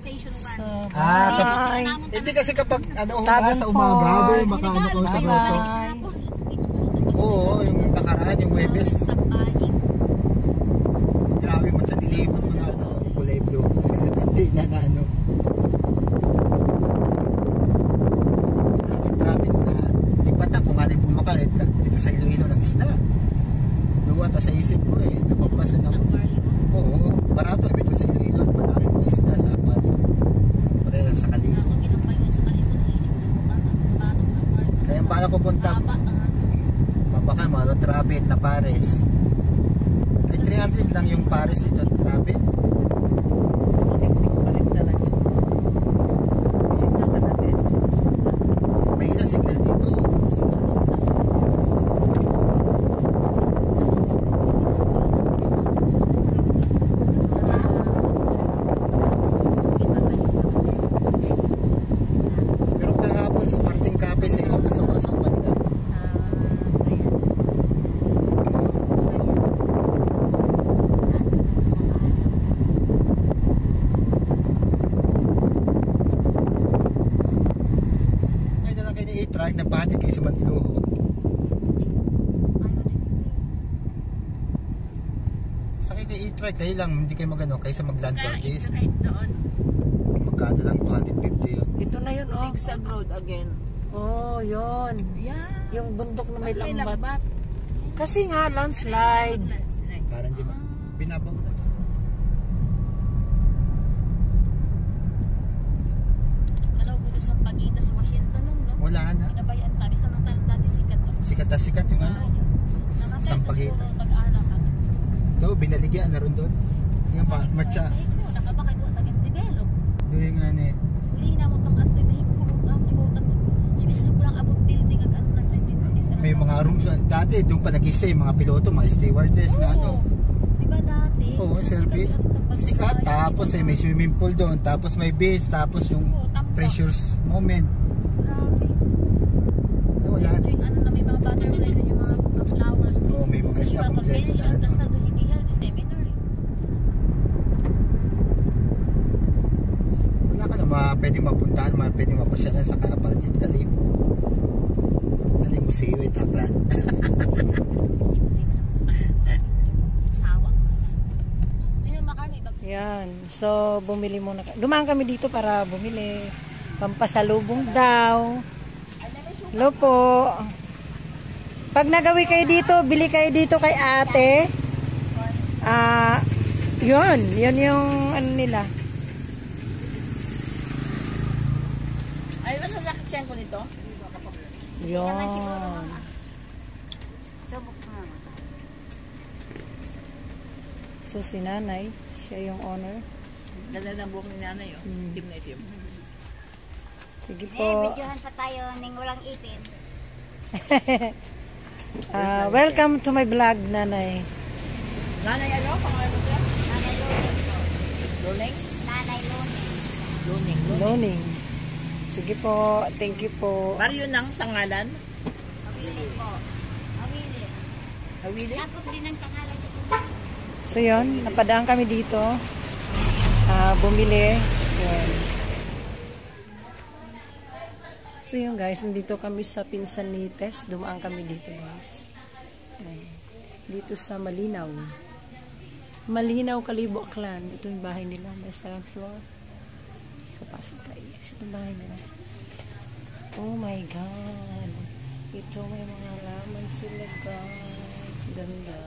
station 1. Hindi kasi kapag sa umaga, makaano ko sa moto. Oo, yung nakaraan, yung Webes. Grabe mo sa dilibot ko na kulay blue. Hindi na Traffic na lipatan kung ano yung bumakalit dito sa Iloilo ng isda. Duwa ta sa isip ko napapasa na. Oo, barato dito sa Iloilo at maraming mga isda sa Apari. Pareha sa Kalibo. Kaya yung bala ko punta baka mga traffic na Pares. Ay 300 lang yung Pares dito traffic. May ilang signal dito. Pero kahapon Sparting Cafe sa iyo nasa Pasang Manila. Try na pahatid kayo sa Mantiluho. Sakay kayo i-try kayo lang, hindi kayo magano kayo sa mag-land parties. Magkano lang 250 yun. Ito na yun Zigzag road again. Oh, yun. Yeah. Yung bundok na may lambat. Kasi nga landslide. Parang di ba binabang na. Wala na. Pinabayaan tabi samantala dati sikat to. Sikat yung Sampaguita. Ito, binaligyan na rin doon. Yung matcha. Nakabakay ko taging develop. Doon yung Uli na mo itong atoy mahimkog. Siya sobrang abot building at ano lang. may mga rooms. Dati doon pa nag-stay mga piloto, mga stewardess na Diba dati? Oo, service. Sikat. Tapos may swimming pool doon. Tapos may beach. Tapos yung precious moment. Wala. Yung ano na may mga butterfly na yung mga flowers. Oo, may mga isla kompleto na. Tapos sa doon hindi held seminar. Wala ka na pwedeng mapuntahan, pwedeng mapasyalan sa Kalapargit, Kalibo. Museo at Aklan. Yan. So, bumili muna. Dumaan kami dito para bumili. Pampasalubong daw. Hello po. Pag nagawi kayo dito, bili kayo dito kay ate. Yun yung ano nila. Ay, masasakit yan ko nito? Yun. So, si nanay, siya yung owner. Ganda ng buhok ni nanay, oh. Itim na itim. Sige po. Videohan pa tayo ng walang ipin. Welcome to my vlog, nanay. Nanay ano? Pangalan mo siya? Nanay Luning. Luning? Nanay Luning. Luning. Loaning. Sige po. Thank you po. Baryo ng Tangalan? Awili po. Awili. Awili? Tapos din ang Tangalan. So yun, napadaan kami dito. Bumili. Yun. So yun guys, nandito kami sa pinsan ni Tess. Dumaan kami dito guys. Ayan. Dito sa Malinaw. Malinaw, Kalibo, Aklan. Ito yung bahay nila. May second floor. So pasok tayo. Ito yung bahay nila. Oh my God. Ito may mga laman sila guys. Ganda.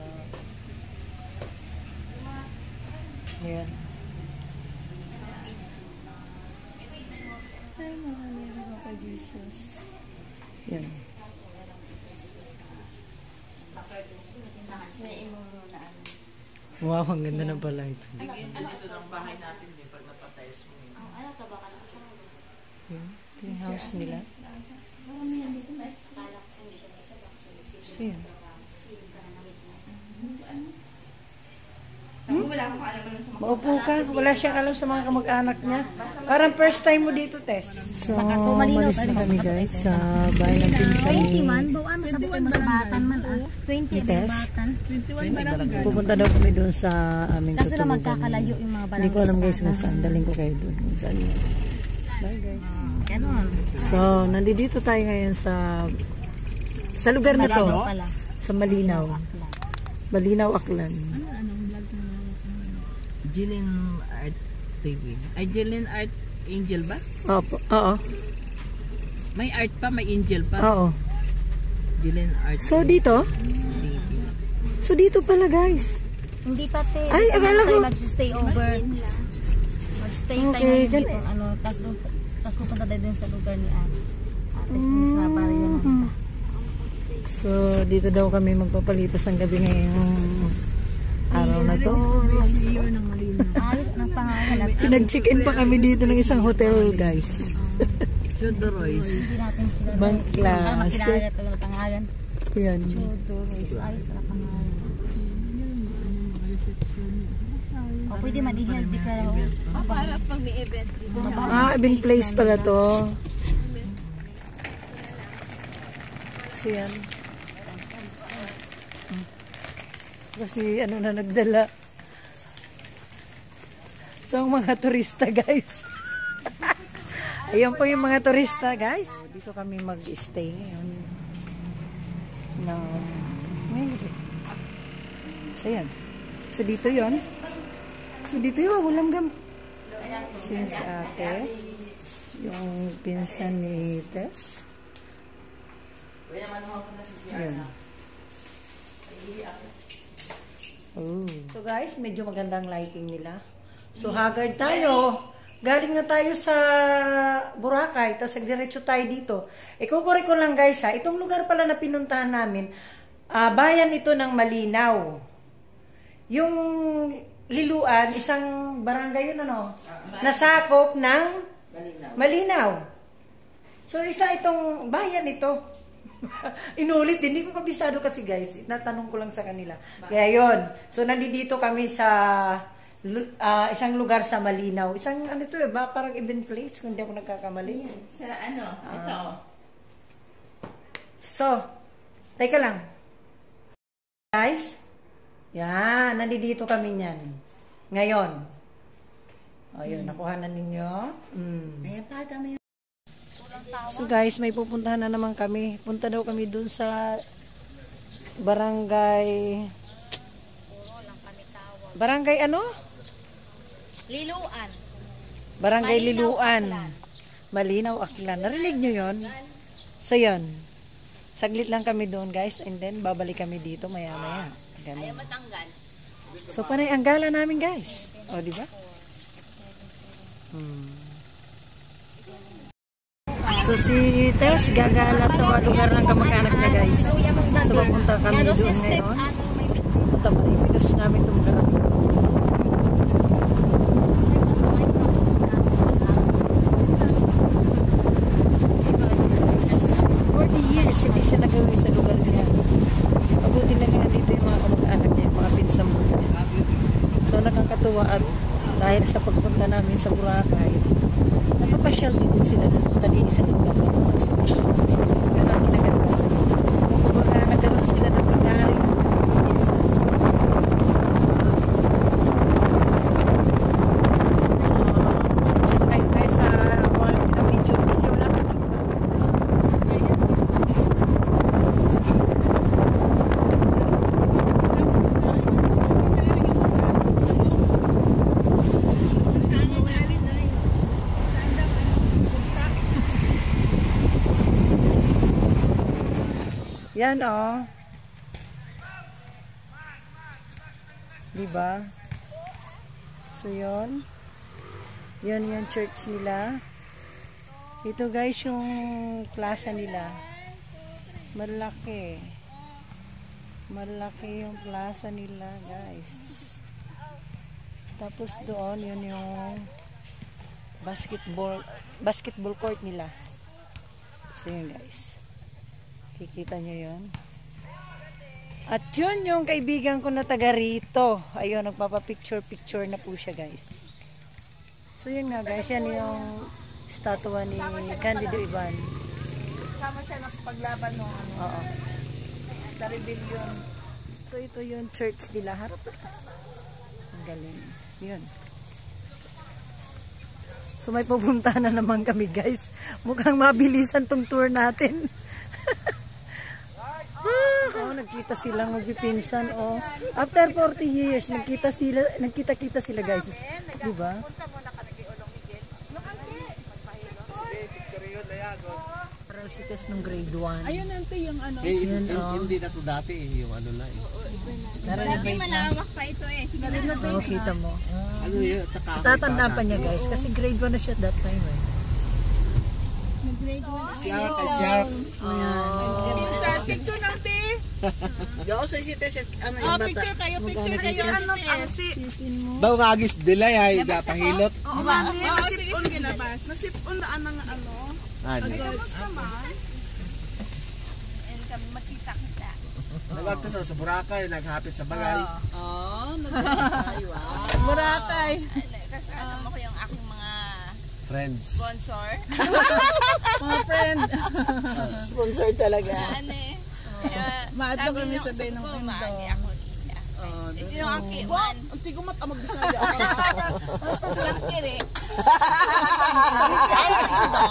Ayan. Ay, mga kay Jesus. Yan. Wow, ang ganda na pala ito. Dito ng bahay natin din pag napatayos mo yun. Ano ka ba ka nakasama? Yan. Ito yung house nila. So, yan. Maupo ka. Wala siyang alam sa mga kamag-anak niya. Parang first time mo dito, Tess. So, umalis na kami guys sa bahay ng pinsan 20 man, buwan masabi ko masabatan man. 20 Tess. batan. Pupunta daw kami doon sa aming Kaso lang tutulugan. magkakalayo yung mga Hindi ko alam guys kung saan. Daling ko kayo doon. Kung saan yun. Bye guys. Ganon. So, nandito tayo ngayon sa lugar na to. Pala. Sa Malinaw. Malinaw, Aklan. Jillian Art TV. Ay, Jillian Art Angel ba? Opo. Oo. May art pa, may angel pa. Oo. Jillian Art So, dito? TV. So, dito pala guys. Hindi pa te. Ay, akala ko. Mag-stay over. Mag-stay tayo Okay, ngayon dito. Ano, tas pupunta tayo dun sa lugar ni Ate. Sa barrio na. So, dito daw kami magpapalipas ang gabi ngayong araw na to. Ayos ng pangalan. Nag-check-in pa kami dito ng isang hotel, guys. Chodoroys. Hindi natin sila. Bang klase. Makilala talaga ng pangalan. Yan. Chodoroys. Ayos na pangalan. O, pwede manihil. Di ka raw. Para pag may event. Event place pala to. So, yan. Kasi ano na nagdala. So, ang mga turista, guys. Ayan po yung mga turista, guys. Dito kami mag-stay ngayon. So, yan. So, dito yon. So, dito yung walang gam. So, yan si ate. Yung pinsan ni Tess. Ayan. Oh. So guys, medyo magandang lighting nila. So haggard tayo. Galing na tayo sa Boracay, tapos diretso tayo dito. Ikukuri ko lang guys ha, itong lugar pala na pinuntahan namin, bayan ito ng Malinaw. Yung Liluan, isang barangay yun ano, nasakop ng Malinaw. So isa itong bayan ito. Inulit, hindi ko kabisado kasi guys. Natanong ko lang sa kanila. Kaya yun. So, nandito kami sa isang lugar sa Malinaw. Isang ano to ba? Parang event place kung hindi ako nagkakamali. Sa ano? Ito. So, teka lang. Guys, yan. Nandito kami niyan. Ngayon. O, yun. Nakuha na ninyo. Ayan pa kami. So guys, may pupuntahan na naman kami. Punta daw kami dun sa barangay ano? Liluan. Barangay Liluan. Malinaw, Aklan. Narinig nyo yun? So yun. Saglit lang kami doon guys. And then babalik kami dito maya maya. Ayaw matanggal. So panay ang gala namin guys. O diba? So si Tess gagala sa lugar ng kamag-anak niya guys. So papunta kami doon ngayon. Punta pa ipinus namin itong lugar. 40 years hindi siya nagawi sa lugar niya. Mabuti na nga dito yung mga kamag-anak niya, yung mga pinsang mo. So nakakatuwa at dahil sa pagpunta namin sa Boracay, napapasyal din sila nag-iisa din kami. Ganun ginaganda. Kumbaga nagkaroon sila ng pag-aaring kahit sa quality ng video kasi wala pa yan oh. Diba? So yun. Yun yung church nila. Ito guys yung plaza nila. Malaki. Malaki yung plaza nila guys. Tapos doon yun yung basketball court nila. So yun guys. Kikita nyo yun. At yun yung kaibigan ko na taga rito. Ayun, nagpapapicture-picture na po siya, guys. So yun nga, guys. Yan yung statua ni Candido Iban. Sama siya ng paglaban no, ano, Oo. sa rebellion. So ito yung church nila. Harap. Ang galing. Yun. So may pupunta na naman kami, guys. Mukhang mabilisan tong tour natin. Oh, nagkita silang magpipinsan. Oh. After 40 years, nagkita-kita sila, guys. Di ba? Parasites ng grade 1. Ayun ante yung ano. Hindi na to dati yung ano na eh. Dati malawak pa ito eh. Sige na. Oh, kita mo. Ano yun? At saka Tatanda pa niya, guys. Kasi grade 1 na siya that time, eh. Siya. Pinsan, picture ng te. Yo, so si Tess, ano yung bata? Picture kayo. Ano ang si... Daw agis delay ay napahilot. Oo, mali. Nasipon ginabas. Nasipon na anang ano. Ano? Kamusta man? And kami makita-kita. Nagagto sa Boracay, naghapit sa bagay. Nagkakay. Boracay. Kasama ko yung aking mga Friends. sponsor. Mga friend. Sponsor talaga. Ano eh. Maadto kami sa bay ng Indo. Maagi ako nila. Sino ang kiman? Ang tigumat ang magbisaya. Isang kiri.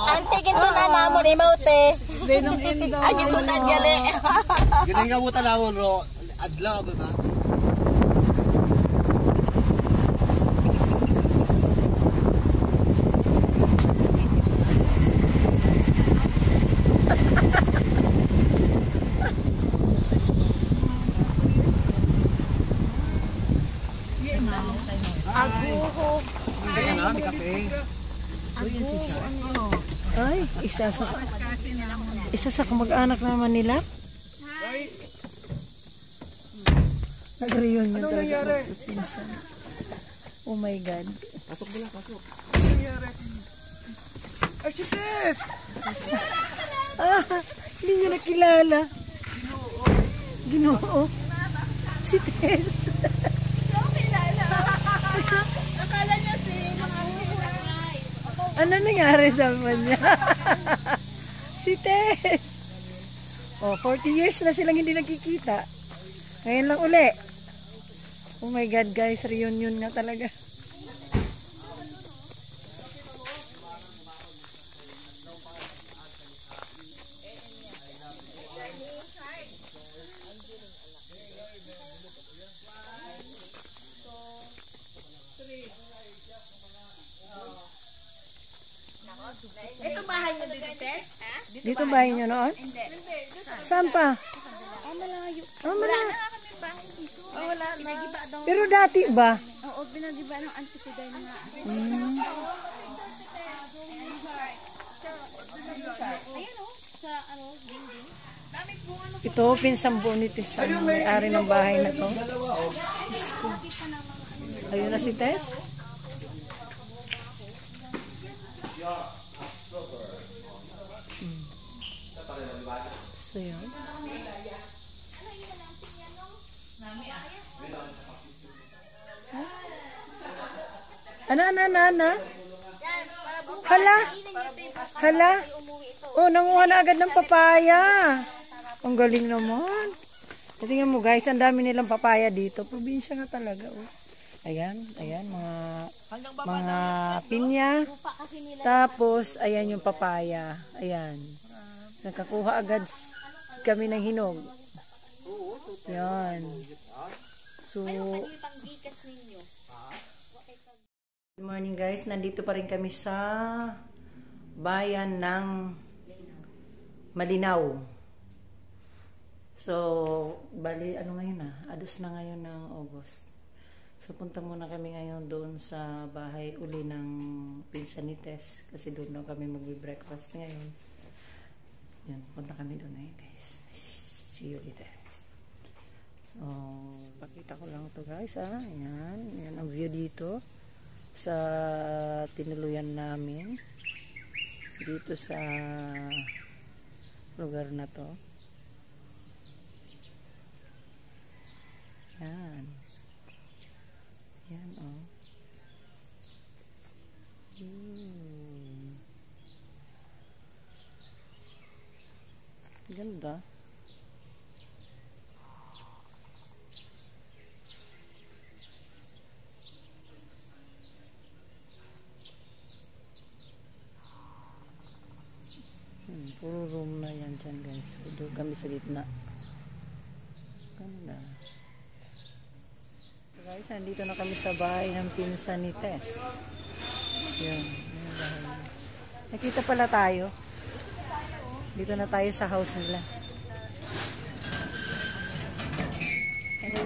Antigin to na namo ni Maute. Bay ng Indo. Ay, ito na gali. Gining nga mo tanawon ro adlaw ba ba? Ay, isa sa kamag-anak naman nila. Nag-reunion talaga. Oh my God. Pasok mo lang, pasok. Ay, si Tess! Ah, hindi niya nakilala. Ginoo. Si Tess. Akala niya si mga Ano nangyari sa kanya? Si Tess. Oh, 40 years na silang hindi nakikita. Ngayon lang uli. Oh my God, guys, reunion nga talaga. Ito bahay niyo dito, Tess? Dito bahay niyo noon? Hindi. Saan pa? Malayo. Oh, wala. Kami bahay dito. Wala na. Pinagiba daw. Pero dati ba? Oo, pinagiba ng antipida na. Ayun o. Sa ano, dingding. Ito, pinsang bonitis ang may-ari ng bahay na to. Ayun na si Tess. So yun. Ana. Hala. Hala. Oh, nanguha na agad ng papaya. Ang galing naman. Tingnan mo guys, ang dami nilang papaya dito. Probinsya nga talaga. Oh. Ayan, mga pinya. Tapos, ayan yung papaya. Ayan. Nakakuha agad kami ng hinog. Yan. So, good morning guys. Nandito pa rin kami sa bayan ng Malinaw. So, bali, ano ngayon na? Ados na ngayon ng August. So, punta muna kami ngayon doon sa bahay uli ng pinsan ni Tess. Kasi doon na kami magbe-breakfast ngayon. Yan, punta kami doon eh, guys. See you later. So, pakita ko lang to guys, ha. Ayan, yan ang view dito sa tinuluyan namin. Dito sa lugar na to. Yan. Yan, oh. Ganda. Puro room na yan dyan, guys. Doon kami sa gitna. Ganda. So guys, nandito na kami sa bahay ng pinsan ni Tess. Yan. Nakita pala tayo. Dito na tayo sa house nila. Hello.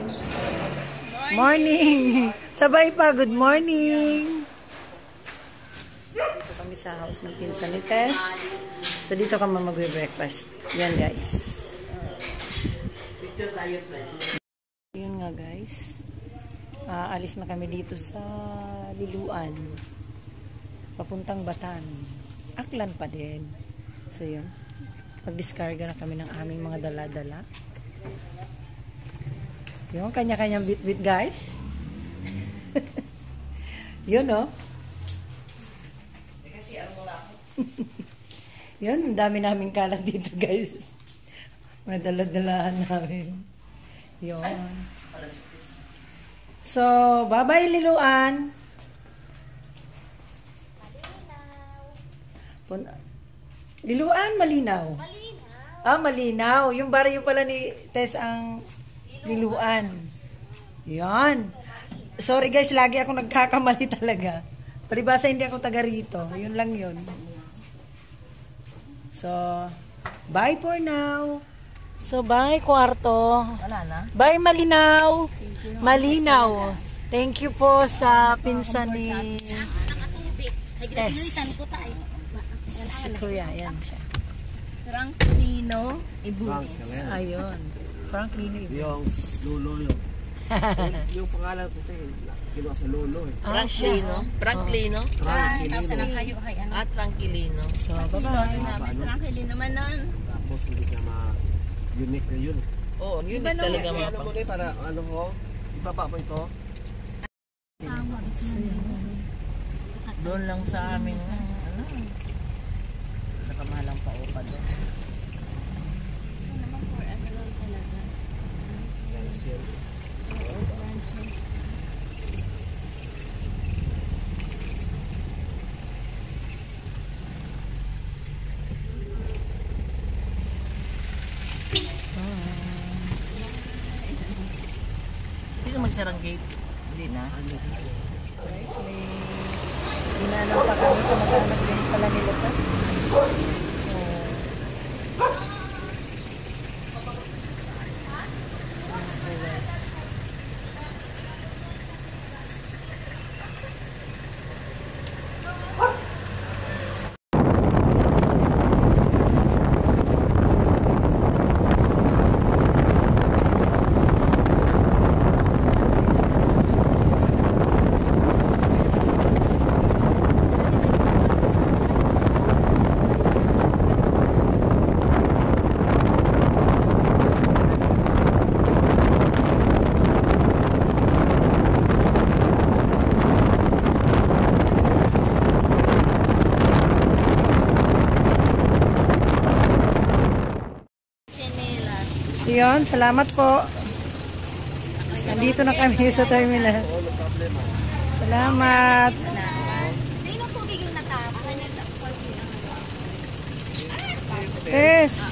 Morning! Sabay pa, good morning! Dito kami sa house ng pinsan ni Tess. So dito kami magbe-breakfast. Yan guys. Yun nga guys. Alis na kami dito sa Liluan. Papuntang Batan. Aklan pa din. So yun. Pag-discarga na kami ng aming mga dala-dala. Yung kanya-kanyang bit-bit guys. Yun oh. Yun, ang dami namin kalat dito guys. Mga dala-dalahan namin. Yun. So, bye-bye Liluan. Liluan, malinaw. Malinaw. Yung baryo pala ni Tess ang Liluan. Yan. Sorry guys, lagi ako nagkakamali talaga. Palibasa hindi ako taga rito. Yun lang yun. So, bye for now. So, bye kwarto. Wala na. Bye Malinaw. Malinaw. Thank you po sa pinsan ni Tess. Si Kuya, yan siya. Franklino Ibunis. Ayun. Franklino Ibunis. Yung lolo yun. Yung pangalan ko kasi ginawa sa lolo eh. Franklino. Franklino. Franklino. Tranquilino. So, bye-bye. Tranquilino man nun. Tapos hindi ka ma-unique na yun. Oo, unique talaga mga Ano mo na para ano mo, ibaba mo ito. Doon lang sa amin, ano, nakamalang paupa doon. Sino magsarang gate? Hindi na. Guys, may ginanong pa kami kumaghanap din pala nila to. So yun, salamat po. Nandito na kami sa terminal. Salamat. Sino tubig yung natapos? Yes.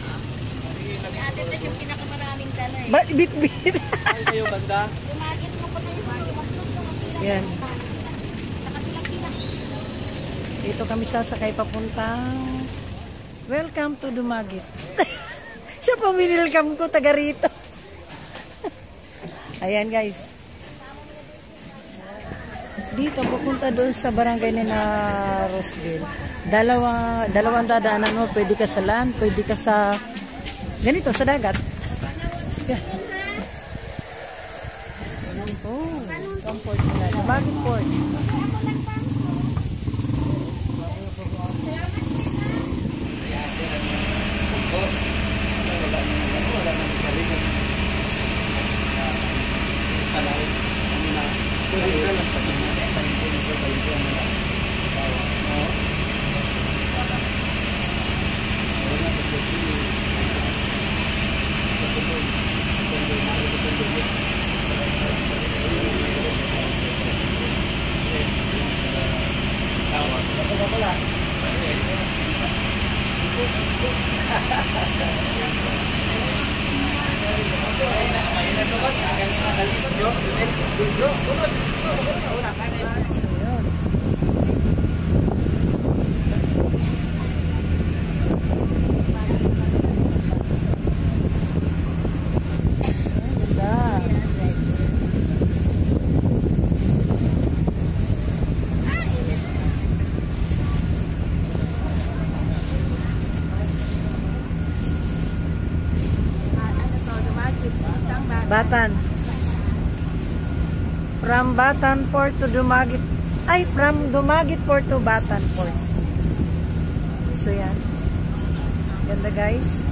Ate Tess yung pinakamaraming dala eh. Bit-bit. Ay kayo banda? Tumagit mo pa tayo. Yan. Dito kami sasakay papuntang welcome to Dumaguete. Siya po minilcam ko, taga rito. Ayan guys. Dito pupunta doon sa barangay ni na Roseville. Dalawang dadaanan mo. Pwede ka sa land, pwede ka sa ganito, sa dagat. Oh, comfort sila. Dumaguete Port. Batan. From Batan Port to Dumaguete. Ay, from Dumaguete Port to Batan Port. So, yan. Ganda, guys.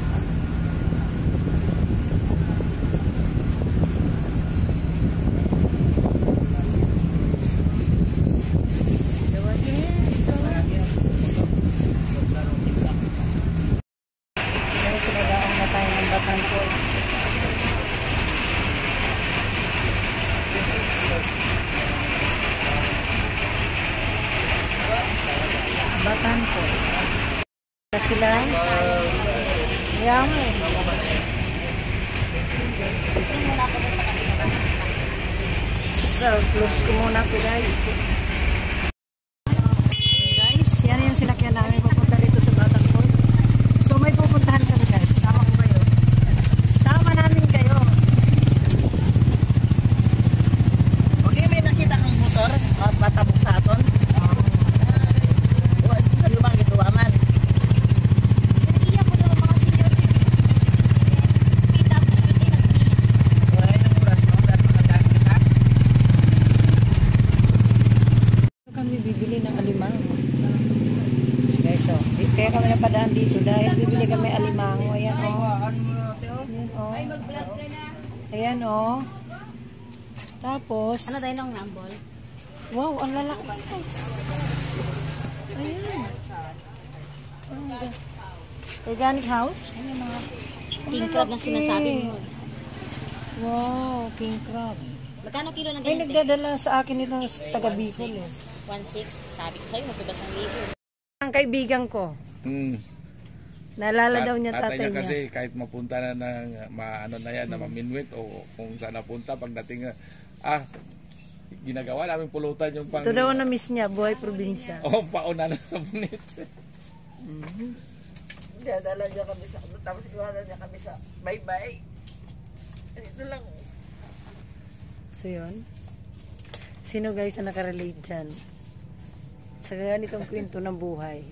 Guys, nagaong na tayo ng Batan Port. Batan po. Kasi lang. Yan. So, close ko muna po guys. Guys, yan yung sinakyan namin pupunta dito sa Batan po. So, may pupuntahan kami guys. Sama ko kayo. Sama namin kayo. Okay, may nakita kang motor. Patabok sa aton. Sa lubang ito, aman. Naiiyak ko daw mga senior citizens. Kita ko yung pinag-iyak. Wala yung oras mo. Dahil makagagit ka. Kami bibili ng alimango. Guys, so, kaya kami napadaan dito dahil bibili kami alimango. Ayan, oh. Ayan, oh. Ayan, oh. Tapos, Ano tayo ng rambol? wow, ang lalaki guys. Ayan. Oh my God. Organic house? Ano yung mga king crab na sinasabi mo? Wow, king crab. Magkano kilo ng Ay, ganito? nagdadala sa akin ito sa taga Bicol eh. 1.6. Sabi ko sa'yo, masubas ng libo. Ang kaibigan ko, naalala daw niya tatay niya. Kasi kahit mapunta na ng maano na yan, na maminwit o kung saan napunta pagdating ginagawa namin pulutan yung pang... Ito daw na miss niya, buhay probinsya. pauna na sa bunit. Dala niya kami sa tapos iwanan niya kami sa bye-bye. Ito lang. So yun. Sino guys ang nakarelate dyan? Sa ganitong kwento ng buhay.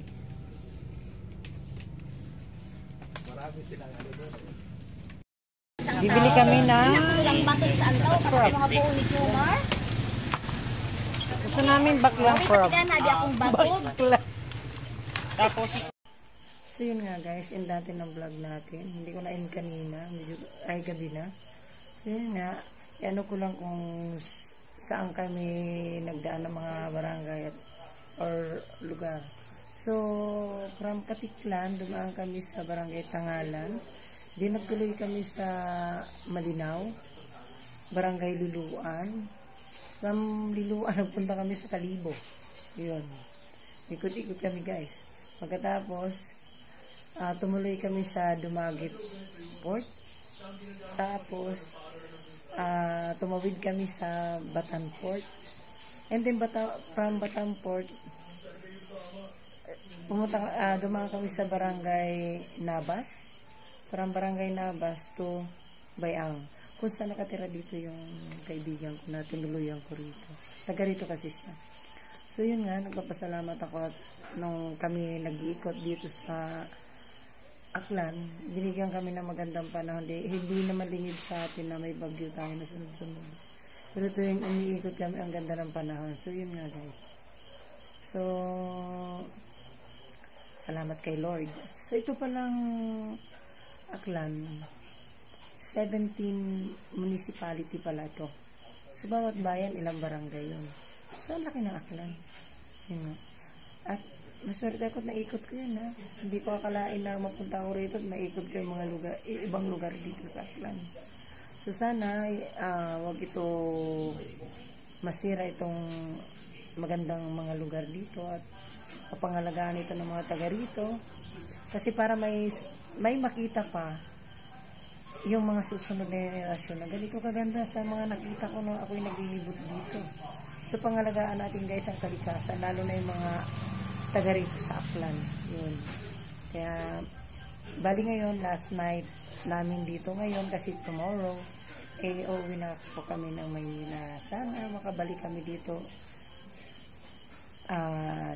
Bibili kami na Ilang baton sa antaw, kasi mga buo ni Kumar. gusto namin baklang crab. Kaya nabi akong baton. Bakla. Tapos so yun nga guys, end natin ang vlog natin. Hindi ko na-end kanina, medyo ay gabi na. So yun nga, ano ko lang kung saan kami nagdaan ng mga barangay or lugar. So, from Katiklan, dumaan kami sa Barangay Tangalan. Di nagtuloy kami sa Malinaw, Barangay Liluan. From Liluan, nagpunta kami sa Kalibo. Yun. Ikot-ikot kami guys. Pagkatapos, tumuloy kami sa Dumaguete Port. Tapos, tumawid kami sa Batan Port. And then, from Batan Port, dumaan kami sa Barangay Nabas. From Barangay Nabas to Bayang. Kung saan nakatira dito yung kaibigan ko na tinuluyan ko rito. Taga rito kasi siya. So yun nga, nagpapasalamat ako at nung kami nag-iikot dito sa Aklan, binigyan kami ng magandang panahon. Hindi naman lingid sa atin na may bagyo tayo na sunod-sunod. Pero ito yung umiikot kami, ang ganda ng panahon. So yun nga guys. So, salamat kay Lord. So, ito palang Aklan, 17 municipality pala ito. So, bawat bayan, ilang barangay yun. So, ang laki ng Aklan. Yun nga. At, maswerte ako, naikot ko yun ha. Hindi ko akalain na mapunta ako rito at maikot ko yung mga lugar, ibang lugar dito sa Aklan. So, sana, wag ito masira itong magandang mga lugar dito at kapangalagaan ito ng mga taga rito. Kasi para may makita pa yung mga susunod na generasyon na ganito kaganda sa mga nakita ko nung ako'y naglilibot dito. So pangalagaan natin guys ang kalikasan, lalo na yung mga taga rito sa Aklan. Yun. Kaya bali ngayon, last night namin dito ngayon kasi tomorrow uuwi na po kami ng Maynila. Sana makabalik kami dito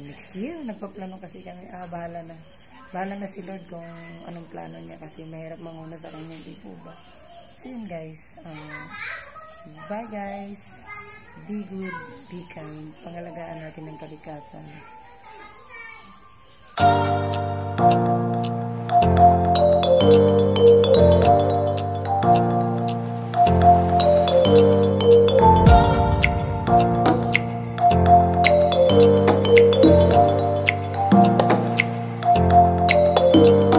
next year. Nagpaplano kasi kami, bahala na si Lord kung anong plano niya kasi mahirap manguna sa kanya, hindi po ba? So yun guys, bye guys, be good, be kind, pangalagaan natin ng kalikasan. Thank you.